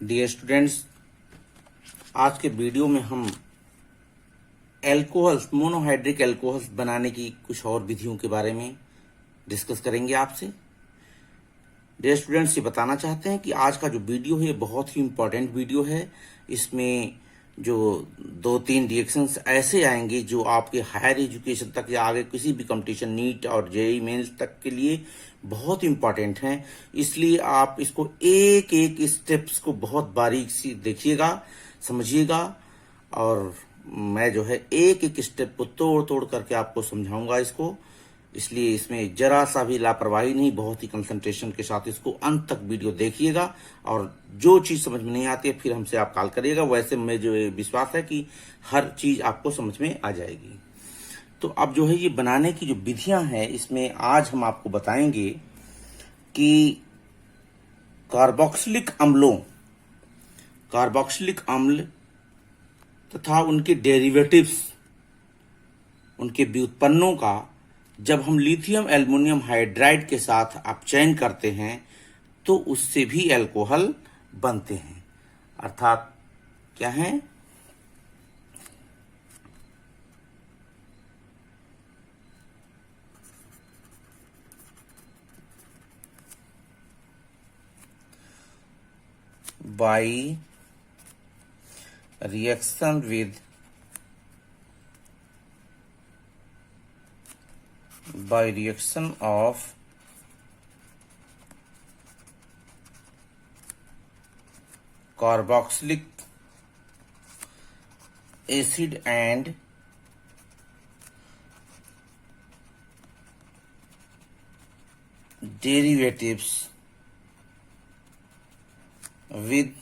Dear students, आज के video में हम एल्कोहल्स, मोनोहाइड्रिक एल्कोहल्स बनाने की कुछ और विधियों के बारे में डिस्कस करेंगे आपसे। डियर स्टूडेंट्स, ये बताना चाहते हैं कि आज का जो वीडियो है बहुत ही इम्पोर्टेंट वीडियो है। इसमें जो 2-3 रिएक्शंस ऐसे आएंगे जो आपके हायर एजुकेशन तक या आगे किसी भी कंपटीशन, नीट और जेईई मेंस तक के लिए बहुत इंपॉर्टेंट हैं। इसलिए आप इसको एक एक स्टेप्स को बहुत बारीक सी देखिएगा, समझिएगा, और मैं जो है एक एक स्टेप को तोड़ तोड़ करके आपको समझाऊंगा इसको। इसलिए इसमें जरा सा भी लापरवाही नहीं, बहुत ही कंसंट्रेशन के साथ इसको अंत तक वीडियो देखिएगा। और जो चीज समझ में नहीं आती है फिर हमसे आप कॉल करिएगा। वैसे मैं जो विश्वास है कि हर चीज आपको समझ में आ जाएगी। तो अब जो है ये बनाने की जो विधियां हैं, इसमें आज हम आपको बताएंगे कि कार्बोक्सिलिक अम्ल तथा उनके डेरिवेटिव्स, उनके व्युत्पन्नों का जब हम लिथियम एल्युमिनियम हाइड्राइड के साथ अपचयन करते हैं तो उससे भी एल्कोहल बनते हैं। अर्थात क्या है? By reaction of carboxylic acid and derivatives with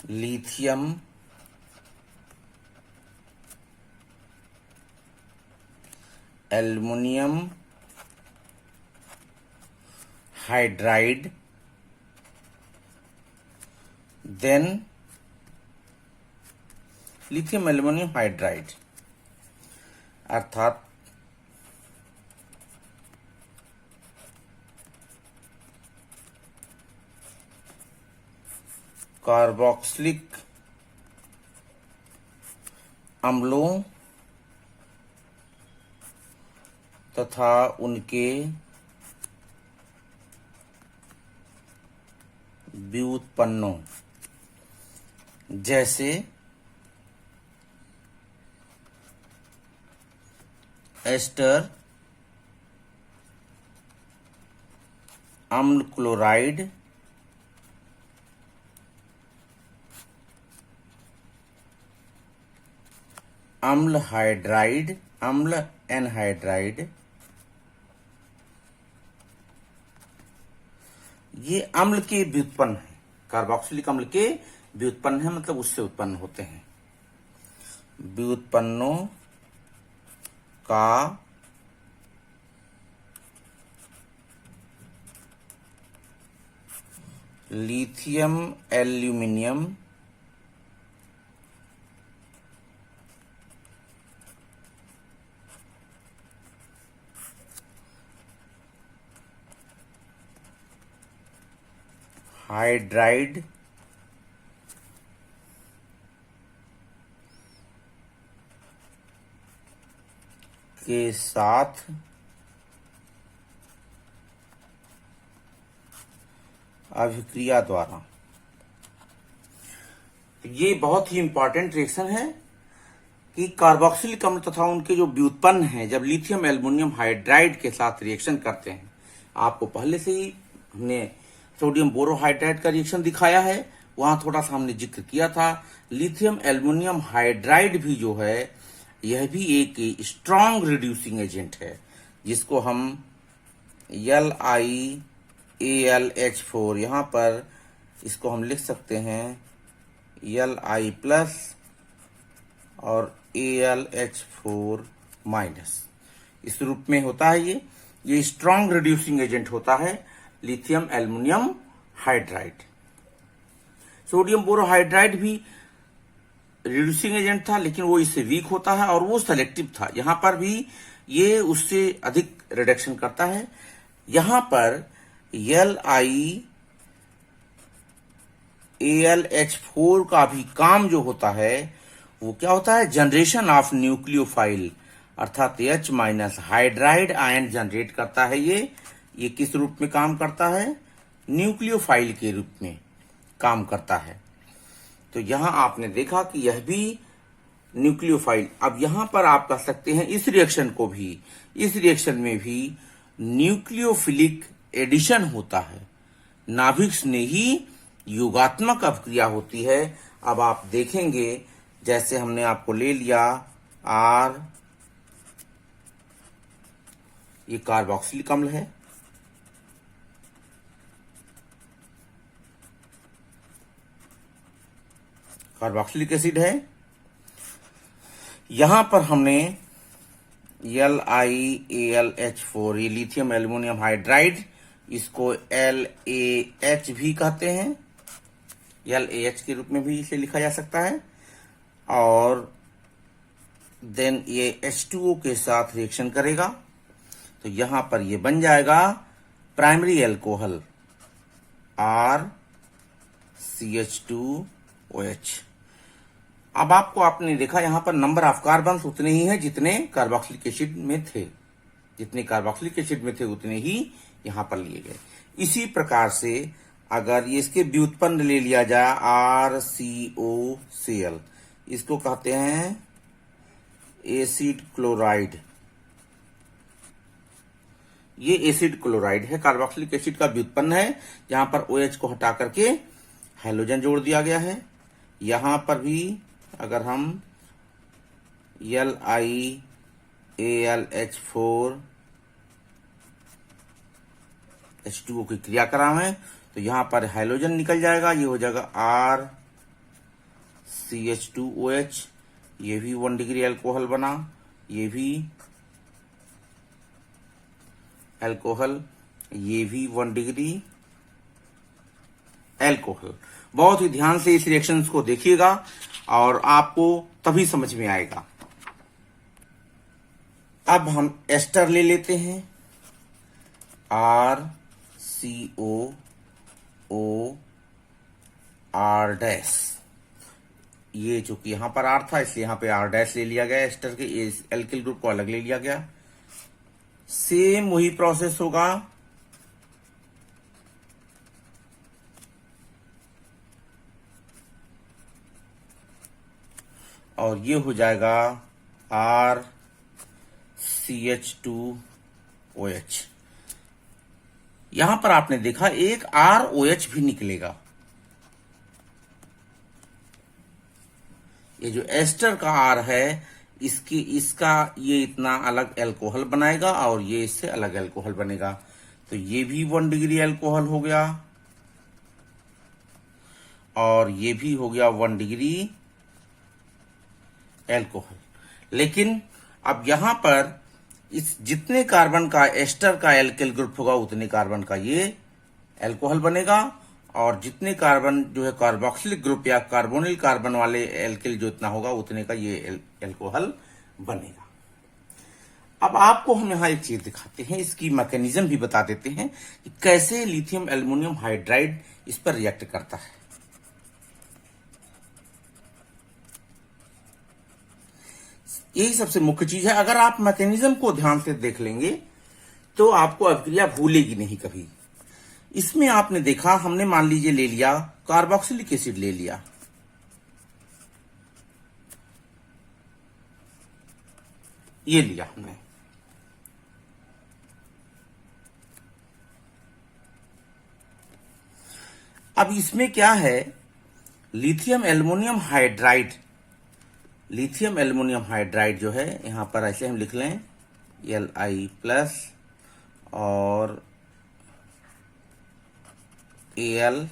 lithium aluminium hydride, then lithium aluminium hydride, अर्थात कार्बोक्सिलिक अम्लों तथा उनके व्युत्पन्नों जैसे एस्टर अम्ल क्लोराइड, अम्ल हाइड्राइड, अम्ल एनहाइड्राइड, ये अम्ल के व्युत्पन्न है। कार्बोक्सिलिक अम्ल के व्युत्पन्न है, मतलब उससे उत्पन्न होते हैं। व्युत्पन्नों का लिथियम एल्युमिनियम हाइड्राइड के साथ अभिक्रिया द्वारा। ये बहुत ही इंपॉर्टेंट रिएक्शन है कि कार्बोक्सिलिक अम्ल तथा उनके जो व्युत्पन्न हैं जब लिथियम एल्युमिनियम हाइड्राइड के साथ रिएक्शन करते हैं। आपको पहले से ही हमने सोडियम बोरोहाइड्राइड का रिएक्शन दिखाया है, वहां थोड़ा सा हमने जिक्र किया था। लिथियम एल्युमिनियम हाइड्राइड भी जो है यह भी एक स्ट्रॉन्ग रिड्यूसिंग एजेंट है, जिसको हम LiAlH4, यहां पर इसको हम लिख सकते हैं Li प्लस और AlH4 माइनस, इस रूप में होता है। ये स्ट्रॉन्ग रिड्यूसिंग एजेंट होता है lithium aluminium hydride. Sodium borohydride भी रिड्यूसिंग एजेंट था, लेकिन वो इससे वीक होता है और वो सेलेक्टिव था। यहां पर भी ये उससे अधिक रिडक्शन करता है। यहां पर LiAlH4 का भी काम जो होता है वो क्या होता है, जनरेशन ऑफ न्यूक्लियोफाइल, अर्थात H minus hydride ion generate करता है। ये किस रूप में काम करता है, न्यूक्लियोफाइल के रूप में काम करता है। तो यहां आपने देखा कि यह भी न्यूक्लियोफाइल। अब यहां पर आप कह सकते हैं इस रिएक्शन में भी न्यूक्लियोफिलिक एडिशन होता है, नाभिक स्नेही योगात्मक अभिक्रिया होती है। अब आप देखेंगे, जैसे हमने आपको ले लिया R, ये कार्बोक्सिलिक अम्ल है, कार्बोक्सिलिक एसिड है। यहां पर हमने LiAlH4, ये लिथियम एल्युमिनियम हाइड्राइड, इसको LaH भी कहते हैं, LaH के रूप में भी इसे लिखा जा सकता है। और देन ये H2O के साथ रिएक्शन करेगा, तो यहां पर ये बन जाएगा प्राइमरी एल्कोहल RCH2OH। अब आपने देखा यहां पर नंबर ऑफ कार्बन उतने ही हैं जितने कार्बोक्सिलिक एसिड में थे, उतने ही यहां पर लिए गए। इसी प्रकार से अगर ये इसके व्युत्पन्न ले लिया जाए RCOCl, इसको कहते हैं एसिड क्लोराइड। ये एसिड क्लोराइड है, कार्बोक्सिलिक एसिड का व्युत्पन्न है, जहां पर OH को हटा करके हाइड्रोजन जोड़ दिया गया है। यहां पर भी अगर हम LiAlH4 H2O की क्रिया करावें तो यहां पर हाइड्रोजन निकल जाएगा, ये हो जाएगा RCH2OH। ये भी 1 डिग्री एल्कोहल बना, ये भी एल्कोहल, ये भी 1 डिग्री एल्कोहल। बहुत ही ध्यान से इस रिएक्शंस को देखिएगा और आपको तभी समझ में आएगा। अब हम एस्टर ले लेते हैं, RCOOR'। ये चूंकि यहां पर R था इसलिए यहां पे R' ले लिया गया, एस्टर के एल्किल ग्रुप को अलग ले लिया गया। सेम वही प्रोसेस होगा, और ये हो जाएगा RCH2OH। यहां पर आपने देखा एक ROH भी निकलेगा। ये जो एस्टर का R है, इसका ये इतना अलग एल्कोहल बनाएगा और ये इससे अलग एल्कोहल बनेगा, तो ये भी 1 डिग्री एल्कोहल हो गया और ये भी हो गया 1 डिग्री एल्कोहल। लेकिन अब यहां पर इस जितने कार्बन का एस्टर का एल्किल ग्रुप होगा उतने कार्बन का ये एल्कोहल बनेगा, और जितने कार्बन जो है कार्बोक्सिलिक ग्रुप या कार्बोनिल कार्बन वाले एल्किल जो इतना होगा उतने का ये एल्कोहल बनेगा। अब आपको हम यहां एक चीज दिखाते हैं, इसकी मैकेनिज्म भी बता देते हैं कि कैसे लिथियम एल्युमिनियम हाइड्राइड इस पर रिएक्ट करता है। यही सबसे मुख्य चीज है। अगर आप मैकेनिज्म को ध्यान से देख लेंगे तो आपको अभिक्रिया भूलेगी नहीं कभी। इसमें आपने देखा, हमने मान लीजिए ले लिया कार्बोक्सिलिक एसिड ले लिया, ये लिया हमने, अब इसमें क्या है, लिथियम एल्युमिनियम हाइड्राइड जो है, यहां पर ऐसे हम लिख लें Li+ और AlH।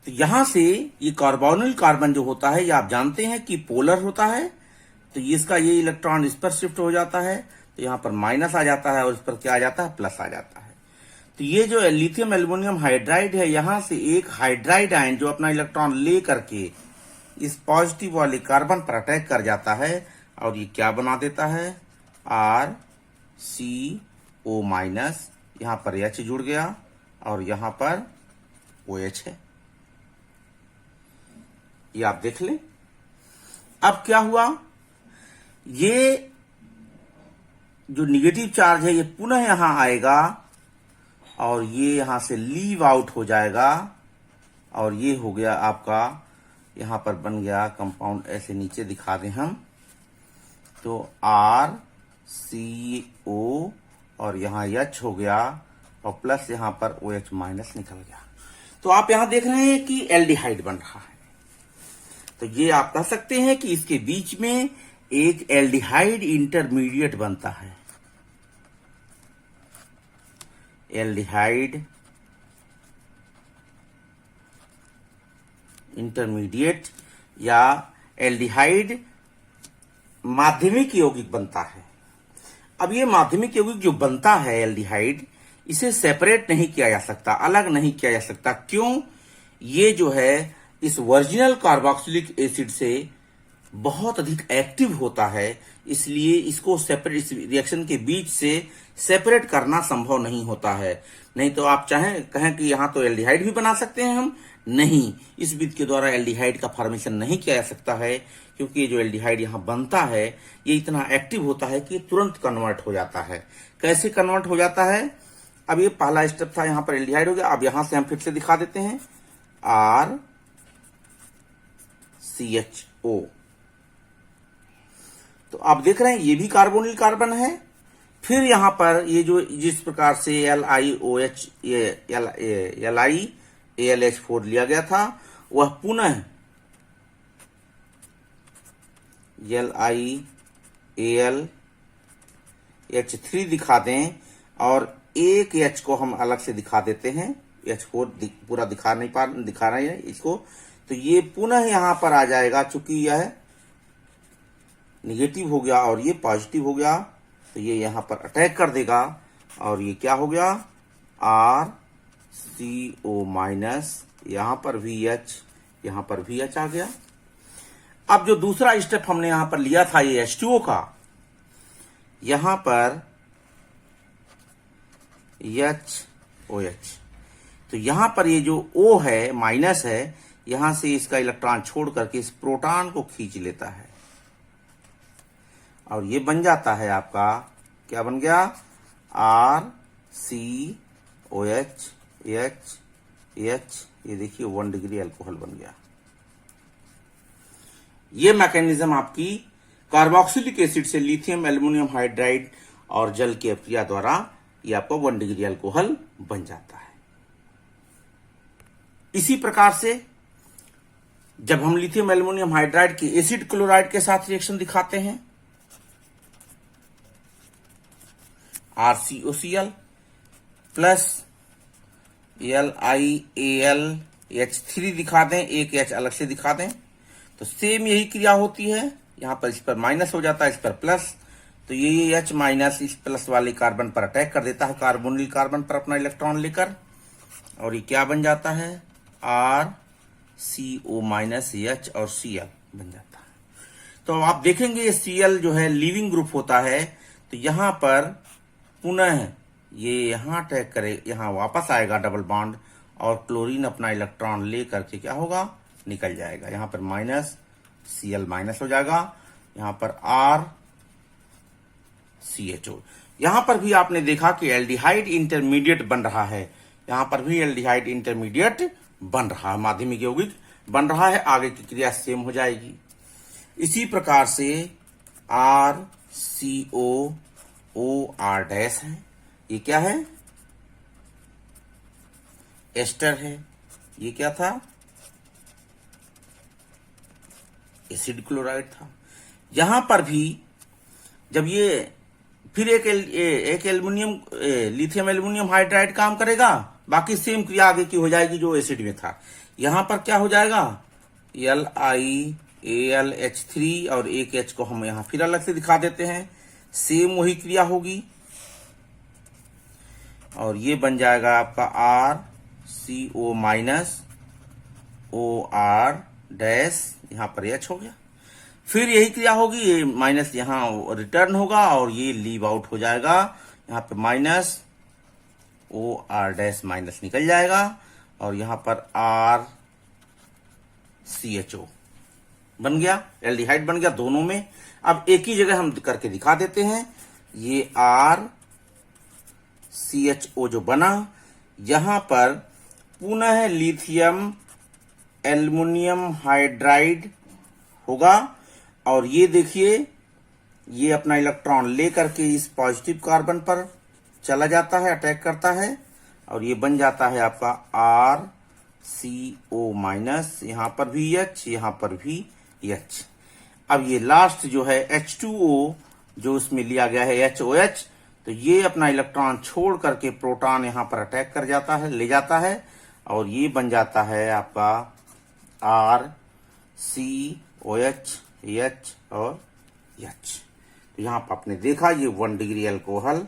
तो यहां से ये कार्बोनिल कार्बन जो होता है, ये आप जानते हैं कि पोलर होता है, तो इसका ये इलेक्ट्रॉन इस पर शिफ्ट हो जाता है, तो यहां पर माइनस आ जाता है और इस पर क्या आ जाता है, प्लस आ जाता है। तो ये जो लिथियम एल्युमिनियम हाइड्राइड है, यहां से एक हाइड्राइड आयन जो अपना इलेक्ट्रॉन ले करके इस पॉजिटिव वाले कार्बन पर अटैक कर जाता है और ये क्या बना देता है, RCO माइनस, यहां पर H जुड़ गया और यहां पर OH है। ये आप देख लें। अब क्या हुआ, ये जो निगेटिव चार्ज है ये पुनः यहां आएगा और ये यहां से लीव आउट हो जाएगा और ये हो गया आपका, यहां पर बन गया कंपाउंड, ऐसे नीचे दिखा दें हम तो RCO और यहां H हो गया और प्लस यहां पर OH माइनस निकल गया। तो आप यहां देख रहे हैं कि एल्डिहाइड बन रहा है। तो ये आप कह सकते हैं कि इसके बीच में एक एल्डिहाइड इंटरमीडिएट बनता है। एल्डिहाइड इंटरमीडिएट या एल्डिहाइड माध्यमिक यौगिक बनता है। अब ये माध्यमिक यौगिक जो बनता है एल्डिहाइड, इसे सेपरेट नहीं किया जा सकता, अलग नहीं किया जा सकता। क्यों? ये जो है इस वर्जिनल कार्बोक्सिलिक एसिड से बहुत अधिक एक्टिव होता है, इसलिए इसको सेपरेट, इस रिएक्शन के बीच से सेपरेट करना संभव नहीं होता है। नहीं तो आप चाहें कहें कि यहां तो एल्डिहाइड भी बना सकते हैं हम, नहीं, इस विधि के द्वारा एल्डिहाइड का फॉर्मेशन नहीं किया जा सकता है, क्योंकि ये जो एल्डिहाइड यहां बनता है ये इतना एक्टिव होता है कि तुरंत कन्वर्ट हो जाता है। कैसे कन्वर्ट हो जाता है? अब ये पहला स्टेप था, यहां पर एल्डिहाइड हो गया। अब यहां से हम फिर से दिखा देते हैं, RCHO। तो आप देख रहे हैं ये भी कार्बोनिल कार्बन है। फिर यहां पर ये जो जिस प्रकार से LiOH, LiAlH4 लिया गया था, वह पुनः LiAlH3 दिखा दें और एक H को हम अलग से दिखा देते हैं। H4 पूरा दिखा रहे हैं इसको, तो ये पुनः यहां पर आ जाएगा। चूंकि यह निगेटिव हो गया और ये पॉजिटिव हो गया, तो ये यहां पर अटैक कर देगा और ये क्या हो गया, RCO माइनस, यहां पर VH, यहां पर VH आ गया। अब जो दूसरा स्टेप हमने यहां पर लिया था ये H2O का, यहां पर HOH, तो यहां पर ये जो O है माइनस है, यहां से इसका इलेक्ट्रॉन छोड़ करके इस प्रोटॉन को खींच लेता है और ये बन जाता है आपका, क्या बन गया, RCOH H, ये देखिए 1 डिग्री अल्कोहल बन गया। ये मैकेनिज्म आपकी कार्बोक्सिलिक एसिड से लिथियम एल्युमिनियम हाइड्राइड और जल की अपक्रिया द्वारा ये आपको 1 डिग्री अल्कोहल बन जाता है। इसी प्रकार से जब हम लिथियम एल्युमिनियम हाइड्राइड के एसिड क्लोराइड के साथ रिएक्शन दिखाते हैं, RCOCl प्लस LiAlH3 दिखा दें, एक H अलग से दिखा दें, तो सेम यही क्रिया होती है। यहां पर इस पर माइनस हो जाता है, इस पर प्लस, तो ये H माइनस इस प्लस वाले कार्बन पर अटैक कर देता है, कार्बोनिल कार्बन पर अपना इलेक्ट्रॉन लेकर, और ये क्या बन जाता है, RCO माइनस H और Cl बन जाता है। तो आप देखेंगे ये Cl जो है लीविंग ग्रुप होता है, तो यहां पर पुनः ये यहां अटैक करे, यहां वापस आएगा डबल बॉन्ड और क्लोरीन अपना इलेक्ट्रॉन ले करके क्या होगा, निकल जाएगा। यहां पर माइनस Cl माइनस हो जाएगा, यहां पर RCHO। यहां पर भी आपने देखा कि एल्डिहाइड इंटरमीडिएट बन रहा है, यहां पर भी एल्डिहाइड इंटरमीडिएट बन रहा है, माध्यमिक यौगिक बन रहा है। आगे की क्रिया सेम हो जाएगी। इसी प्रकार से RCOOR डैश है, ये क्या है, एस्टर है। ये क्या था, एसिड क्लोराइड था। यहां पर भी जब ये फिर एक एल्युमिनियम लिथियम एल्युमिनियम हाइड्राइड काम करेगा, बाकी सेम क्रिया आगे की हो जाएगी जो एसिड में था। यहां पर क्या हो जाएगा, LiAlH3 और एक H को हम यहां फिर अलग से दिखा देते हैं, सेम वही क्रिया होगी और ये बन जाएगा आपका RCO माइनस OR डैश, यहां पर H हो गया। फिर यही क्रिया होगी, ये माइनस यहां रिटर्न होगा और ये लीव आउट हो जाएगा, यहां पे minus O R dash minus निकल जाएगा और यहां पर आर सी एच ओ बन गया, एल्डिहाइड बन गया दोनों में। अब एक ही जगह हम करके दिखा देते हैं। ये आर सी एच ओ जो बना, यहां पर पुनः लिथियम एल्युमिनियम हाइड्राइड होगा और ये देखिए, ये अपना इलेक्ट्रॉन लेकर के इस पॉजिटिव कार्बन पर चला जाता है, अटैक करता है और ये बन जाता है आपका आर सी ओ माइनस, यहां पर भी H, यहां पर भी H। अब ये लास्ट जो है H2O जो उसमें लिया गया है HOH, तो ये अपना इलेक्ट्रॉन छोड़ करके प्रोटॉन यहां पर अटैक कर जाता है, ले जाता है और ये बन जाता है आपका R C O H H और H। तो यहां पर आपने देखा ये 1 degree alcohol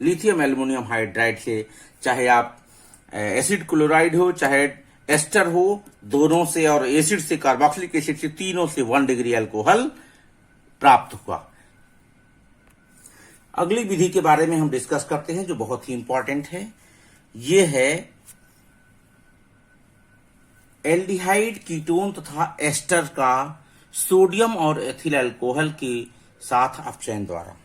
lithium aluminium hydride से, चाहे आप एसिड क्लोराइड हो चाहे एस्टर हो, दोनों से और एसिड से कार्बोक्सिलिक एसिड से, तीनों से 1 डिग्री अल्कोहल प्राप्त हुआ। अगली विधि के बारे में हम डिस्कस करते हैं जो बहुत ही इंपॉर्टेंट है। ये है एल्डिहाइड कीटोन तथा एस्टर का सोडियम और एथिल अल्कोहल के साथ अपचयन द्वारा।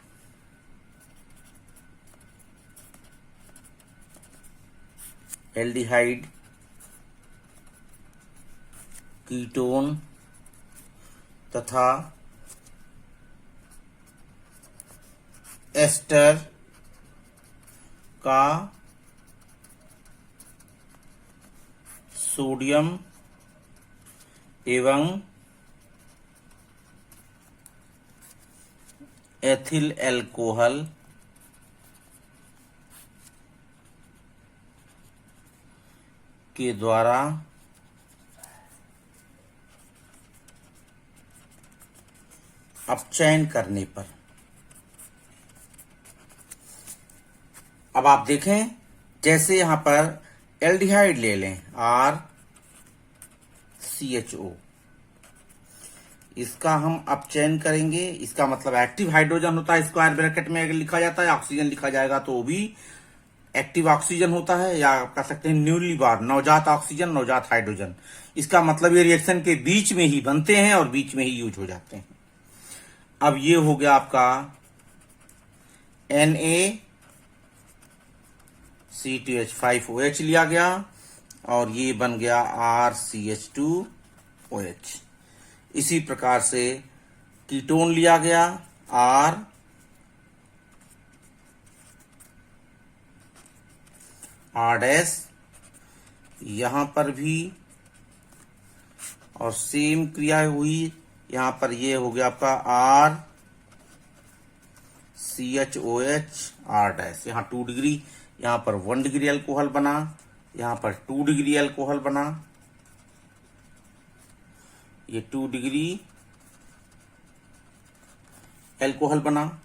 एल्डिहाइड कीटोन तथा एस्टर का सोडियम एवं एथिल अल्कोहल के द्वारा अपचयन करने पर। अब आप देखें, जैसे यहां पर एल्डिहाइड ले लें आर सी एच ओ, इसका हम अपचयन करेंगे, इसका मतलब एक्टिव हाइड्रोजन होता है, स्क्वायर ब्रैकेट में अगर लिखा जाता है, ऑक्सीजन लिखा जाएगा तो वो भी एक्टिव ऑक्सीजन होता है, या आप कह सकते हैं न्यूली बार, नवजात ऑक्सीजन, नवजात हाइड्रोजन। इसका मतलब ये रिएक्शन के बीच में ही बनते हैं और बीच में ही यूज हो जाते हैं। अब ये हो गया आपका NaCH5OH लिया गया और ये बन गया RCH2OH। इसी प्रकार से कीटोन लिया गया R यहां पर भी और सेम क्रिया हुई, यहां पर ये हो गया आपका RCHOH R', यहां 2 डिग्री, यहां पर 1 डिग्री अल्कोहल बना, यहां पर 2 डिग्री अल्कोहल बना, ये 2 डिग्री अल्कोहल बना।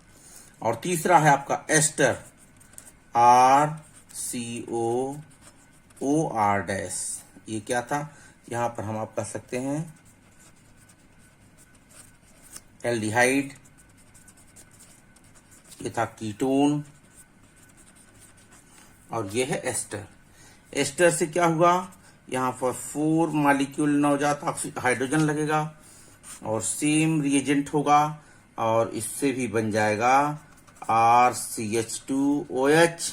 और तीसरा है आपका एस्टर RCOOR', ये क्या था, यहां पर हम आप कह सकते हैं एल्डिहाइड, ये था कीटोन और ये है एस्टर। एस्टर से क्या हुआ, यहां पर 4 मॉलिक्यूल नवजात हाइड्रोजन लगेगा और सेम रिएजेंट होगा और इससे भी बन जाएगा RCH2OH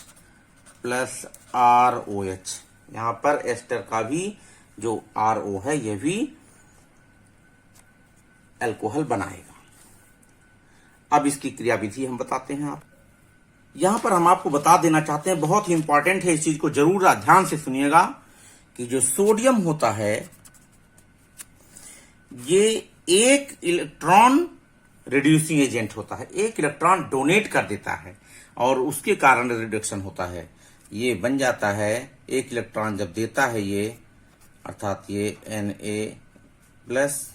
प्लस ROH। यहां पर एस्टर का भी जो RO है यह भी अल्कोहल बनाएगा। अब इसकी क्रियाविधि हम बताते हैं। आप यहां पर हम आपको बता देना चाहते हैं, बहुत ही इंपॉर्टेंट है, इस चीज को जरूर ध्यान से सुनिएगा कि जो सोडियम होता है ये एक इलेक्ट्रॉन रिड्यूसिंग एजेंट होता है, एक इलेक्ट्रॉन डोनेट कर देता है और उसके कारण रिडक्शन होता है। ये बन जाता है, एक इलेक्ट्रॉन जब देता है ये, अर्थात ये Na प्लस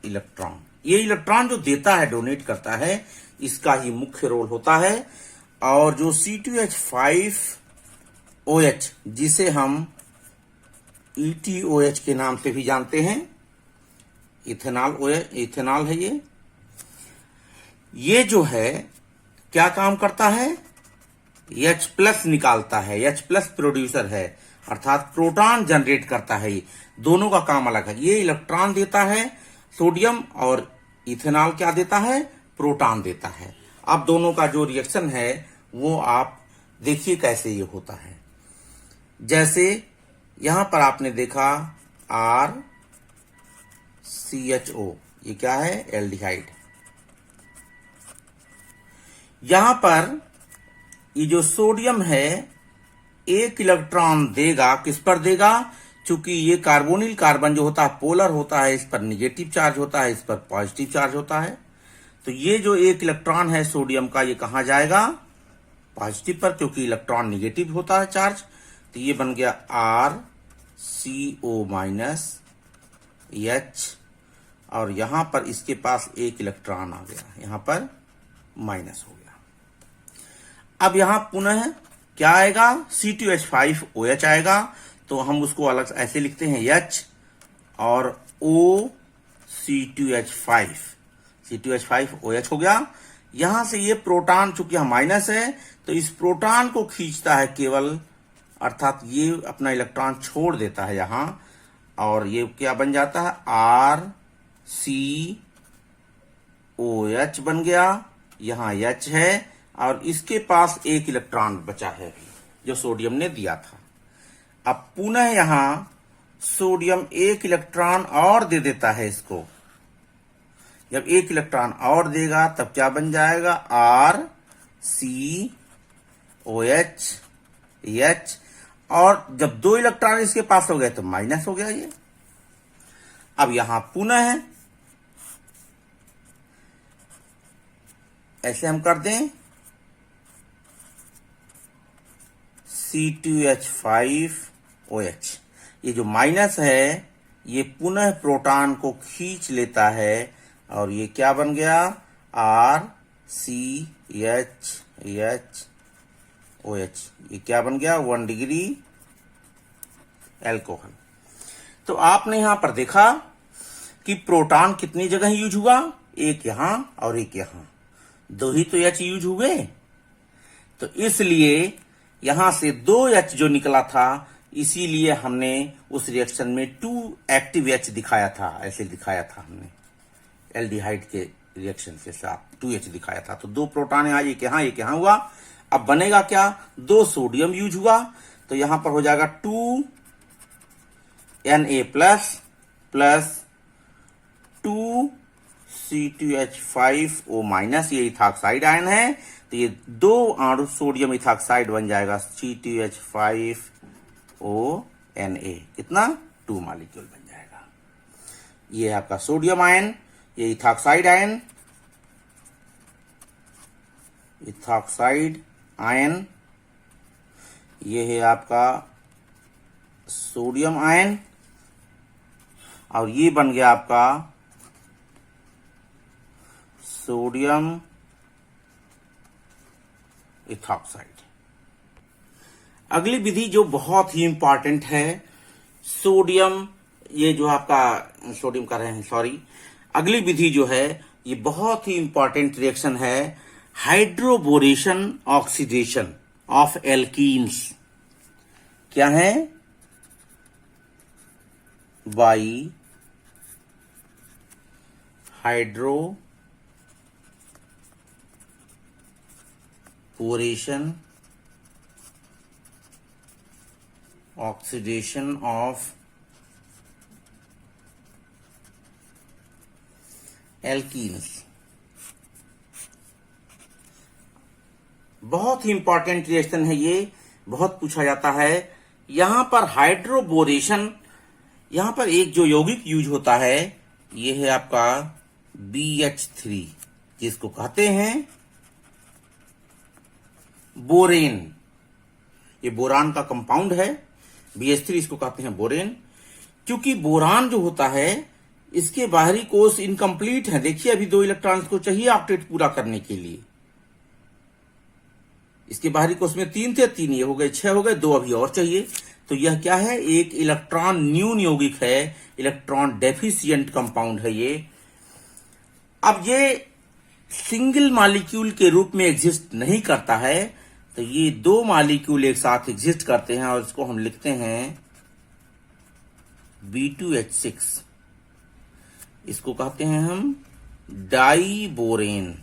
इलेक्ट्रॉन, ये इलेक्ट्रॉन जो देता है, डोनेट करता है, इसका ही मुख्य रोल होता है। और जो C2H5OH जिसे हम ETOH के नाम से भी जानते हैं, इथेनॉल OH, इथेनॉल है ये जो है क्या काम करता है, H+ निकालता है, H+ प्रोड्यूसर है, अर्थात प्रोटॉन जनरेट करता है। ये दोनों का काम अलग है, ये इलेक्ट्रॉन देता है सोडियम, और इथेनॉल क्या देता है, प्रोटॉन देता है। अब दोनों का जो रिएक्शन है वो आप देखिए कैसे ये होता है। जैसे यहां पर आपने देखा RCHO, ये क्या है, एल्डिहाइड। यहां पर ये जो सोडियम है एक इलेक्ट्रॉन देगा, किस पर देगा, चूंकि ये कार्बोनिल कार्बन जो होता है पोलर होता है, इस पर निगेटिव चार्ज होता है, इस पर पॉजिटिव चार्ज होता है। तो ये जो एक इलेक्ट्रॉन है सोडियम का, ये कहां जाएगा, पॉजिटिव पर, क्योंकि इलेक्ट्रॉन निगेटिव होता है चार्ज। तो ये बन गया RCO-H, और यहां पर इसके पास एक इलेक्ट्रॉन आ गया, यहां पर माइनस हो गया। अब यहां पुनः क्या आएगा, C2H5OH आएगा। तो हम उसको अलग ऐसे लिखते हैं, H और O C2H5OH हो गया। यहां से ये प्रोटॉन, चूंकि यहां माइनस है तो इस प्रोटॉन को खींचता है केवल, अर्थात ये अपना इलेक्ट्रॉन छोड़ देता है यहां, और ये क्या बन जाता है, RCOH बन गया। यहां H है और इसके पास एक इलेक्ट्रॉन बचा है जो सोडियम ने दिया था। अब पुनः यहां सोडियम एक इलेक्ट्रॉन और दे देता है इसको। जब एक इलेक्ट्रॉन और देगा तब क्या बन जाएगा, RCOH, और जब दो इलेक्ट्रॉन इसके पास हो गए तो माइनस हो गया ये। अब यहां पुनः है, ऐसे हम कर दें, C2H5OH, ये जो माइनस है ये पुनः प्रोटॉन को खींच लेता है, और ये क्या बन गया, RCHOH, ये क्या बन गया, 1 डिग्री एल्कोहल। तो आपने यहां पर देखा कि प्रोटॉन कितनी जगह यूज हुआ, एक यहां और एक यहां, दो ही तो H यूज हुए। तो इसलिए यहां से 2 H जो निकला था, इसीलिए हमने उस रिएक्शन में 2 एक्टिव H दिखाया था, ऐसे दिखाया था हमने एल्डिहाइड के रिएक्शन के साथ 2H दिखाया था। तो 2 प्रोटॉन यहां, एक यहां हुआ। अब बनेगा क्या, 2 सोडियम यूज हुआ, तो यहां पर हो जाएगा 2Na प्लस 2 C2H5O-, ये इथाक्साइड आयन है। तो ये 2 अणु सोडियम इथाक्साइड बन जाएगा C2H5ONa, कितना, 2 मॉलिक्यूल बन जाएगा। ये है आपका सोडियम आयन, ये इथाक्साइड आयन, ये है आपका सोडियम आयन, और ये बन गया आपका सोडियम इथॉक्साइड। अगली विधि जो बहुत ही इंपॉर्टेंट है, सोडियम, ये जो आपका सोडियम कर रहे हैं, सॉरी, अगली विधि जो है ये बहुत ही इंपॉर्टेंट रिएक्शन है, हाइड्रोबोरेशन ऑक्सीडेशन ऑफ एल्कीन्स। क्या है, by hydroboration oxidation of alkenes. बहुत ही इंपॉर्टेंट रिएक्शन है ये, बहुत पूछा जाता है। यहां पर हाइड्रोबोरेशन, यहां पर एक जो यौगिक यूज होता है ये है आपका BH3, जिसको कहते हैं बोरेन। ये बोरान का कंपाउंड है, BH3 इसको कहते हैं बोरेन। क्योंकि बोरान जो होता है इसके बाहरी कोष इनकम्प्लीट है। देखिए अभी 2 इलेक्ट्रॉन्स को चाहिए ऑक्टेट पूरा करने के लिए। इसके बाहरी कोष में 3 थे, 3 ये हो गए, 6 हो गए, 2 अभी और चाहिए। तो यह क्या है, एक इलेक्ट्रॉन न्यून यौगिक है, इलेक्ट्रॉन डेफिशिएंट कंपाउंड है ये। अब ये सिंगल मॉलिक्यूल के रूप में एग्जिस्ट नहीं करता है, तो ये दो मॉलिक्यूल एक साथ एग्जिस्ट करते हैं और इसको हम लिखते हैं B2H6। इसको कहते हैं हम डाइबोरेन।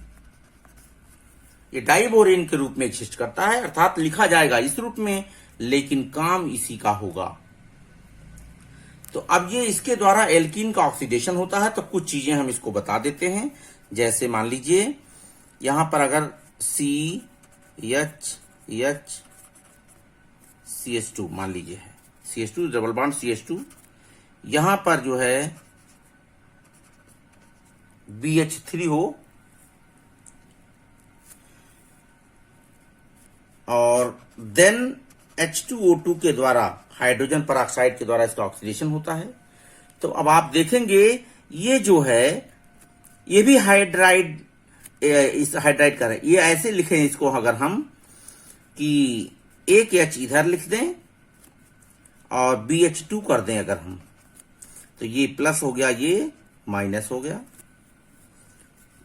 ये डाइबोरेन के रूप में एग्जिस्ट करता है, अर्थात लिखा जाएगा इस रूप में, लेकिन काम इसी का होगा। तो अब ये इसके द्वारा एल्कीन का ऑक्सीडेशन होता है। तो कुछ चीजें हम इसको बता देते हैं। जैसे मान लीजिए यहां पर अगर CH2 मान लीजिए है, CH2 डबल बॉन्ड CH2, यहां पर जो है BH3 हो और देन H2O2 के द्वारा, हाइड्रोजन परऑक्साइड के द्वारा इसका ऑक्सीडेशन होता है। तो अब आप देखेंगे ये जो है ये भी हाइड्राइड, इस हाइड्राइड का है। ये ऐसे लिखें इसको अगर हम कि एक H इधर लिख दें और BH2 कर दें अगर हम, तो ये प्लस हो गया, ये माइनस हो गया।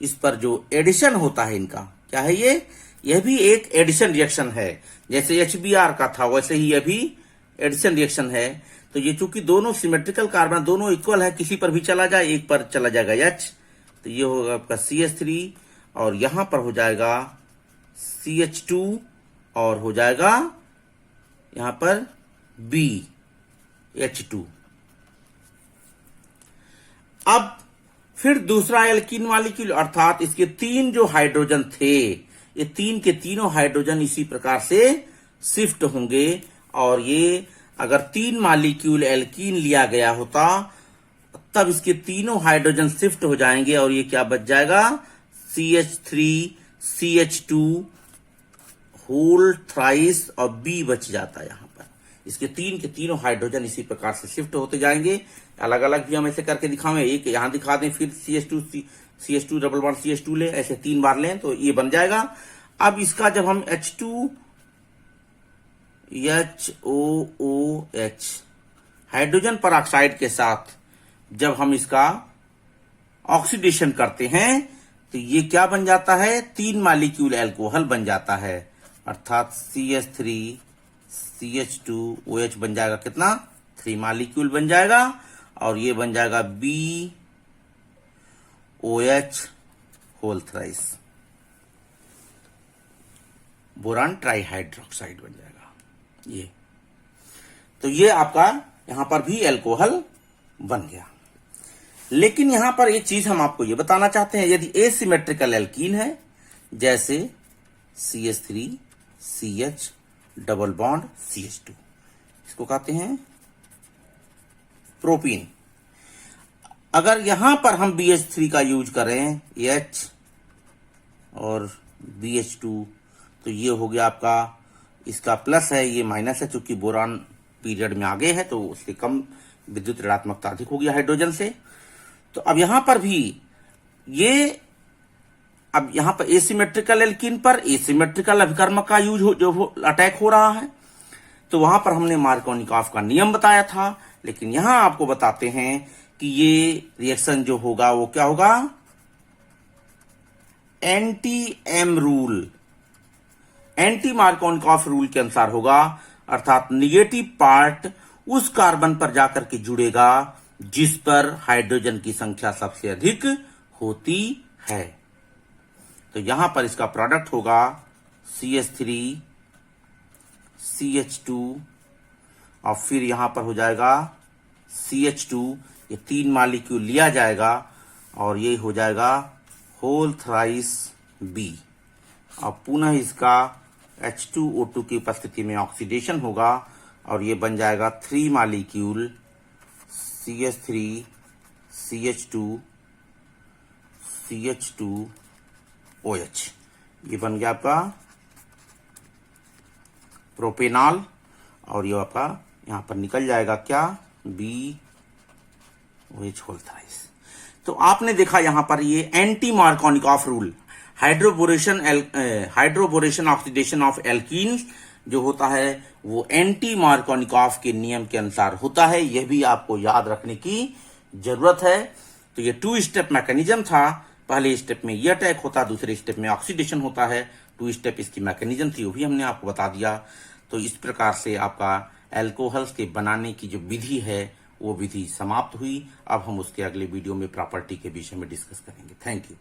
इस पर जो एडिशन होता है इनका क्या है, यह भी एक एडिशन रिएक्शन है। जैसे HBr का था वैसे ही यह भी एडिशन रिएक्शन है। तो ये चूंकि दोनों सिमेट्रिकल कार्बन, दोनों इक्वल है, किसी पर भी चला जाए एक पर चला जाएगा H, तो ये होगा आपका CH3 और यहां पर हो जाएगा CH2 और हो जाएगा यहां पर BH2। अब फिर दूसरा एल्कीन मॉलिक्यूल, अर्थात इसके तीन जो हाइड्रोजन थे, ये तीन के तीनों हाइड्रोजन इसी प्रकार से शिफ्ट होंगे। और ये अगर तीन मॉलिक्यूल एल्कीन लिया गया होता तब इसके तीनों हाइड्रोजन शिफ्ट हो जाएंगे और ये क्या बच जाएगा, CH3 CH2 होल थ्राइस और B बच जाता है। यहां पर इसके तीन के तीनों हाइड्रोजन इसी प्रकार से शिफ्ट होते जाएंगे। अलग अलग भी हम ऐसे करके दिखावें, एक यहां दिखा दें, फिर CH2 डबल बॉन्ड CH2 ले, ऐसे 3 बार लें तो ये बन जाएगा। अब इसका जब हम H2HOOH हाइड्रोजन परऑक्साइड के साथ जब हम इसका ऑक्सीडेशन करते हैं तो ये क्या बन जाता है, 3 मॉलिक्यूल एल्कोहल बन जाता है, अर्थात CH3 CH2OH बन जाएगा कितना, 3 मॉलिक्यूल बन जाएगा और ये बन जाएगा BOH whole thrice, boron trihydroxide बन जाएगा ये। तो ये आपका यहां पर भी एल्कोहल बन गया। लेकिन यहां पर एक चीज हम आपको ये बताना चाहते हैं, यदि एसिमेट्रिकल एल्कीन है जैसे CH3 CH double bond CH2, इसको कहते हैं प्रोपीन। अगर यहां पर हम BH3 का यूज करें, H और BH2, तो ये हो गया आपका, इसका प्लस है, ये माइनस है, चूंकि बोरान पीरियड में आगे है तो उससे कम विद्युत ऋणात्मकता अधिक होगी हाइड्रोजन से। तो अब यहां पर भी ये, अब यहां पर एसिमेट्रिकल एल्कीन पर एसिमेट्रिकल अभिकर्मक का यूज अटैक हो रहा है, तो वहां पर हमने मार्कोनिकॉफ का नियम बताया था। लेकिन यहां आपको बताते हैं कि ये रिएक्शन जो होगा वो क्या होगा, anti-M rule, anti Markovnikov rule के अनुसार होगा, अर्थात निगेटिव पार्ट उस कार्बन पर जाकर के जुड़ेगा जिस पर हाइड्रोजन की संख्या सबसे अधिक होती है। तो यहां पर इसका प्रोडक्ट होगा CH3 CH2 और फिर यहां पर हो जाएगा CH2, ये 3 मॉलिक्यूल लिया जाएगा और ये हो जाएगा होल थ्राइस B और पुनः इसका H2O2 की उपस्थिति में ऑक्सीडेशन होगा और ये बन जाएगा 3 मॉलिक्यूल CH3 CH2 CH2OH, ये बन गया आपका प्रोपेनॉल और ये आपका यहां पर निकल जाएगा क्या, BOH होल थ्राइस। तो आपने देखा यहां पर ये anti Markovnikov rule, hydroboration oxidation of alkene जो होता है वो एंटी मार्कोनिकॉफ के नियम के अनुसार होता है। यह भी आपको याद रखने की जरूरत है। तो ये 2 स्टेप मैकेनिज्म था। पहले स्टेप में ये अटैक होता, दूसरे स्टेप में ऑक्सीडेशन होता है। 2 स्टेप इसकी मैकेनिज्म थी, वो भी हमने आपको बता दिया। तो इस प्रकार से आपका एल्कोहल्स के बनाने की जो विधि है वो विधि समाप्त हुई। अब हम उसके अगले वीडियो में प्रॉपर्टी के विषय में डिस्कस करेंगे। Thank you.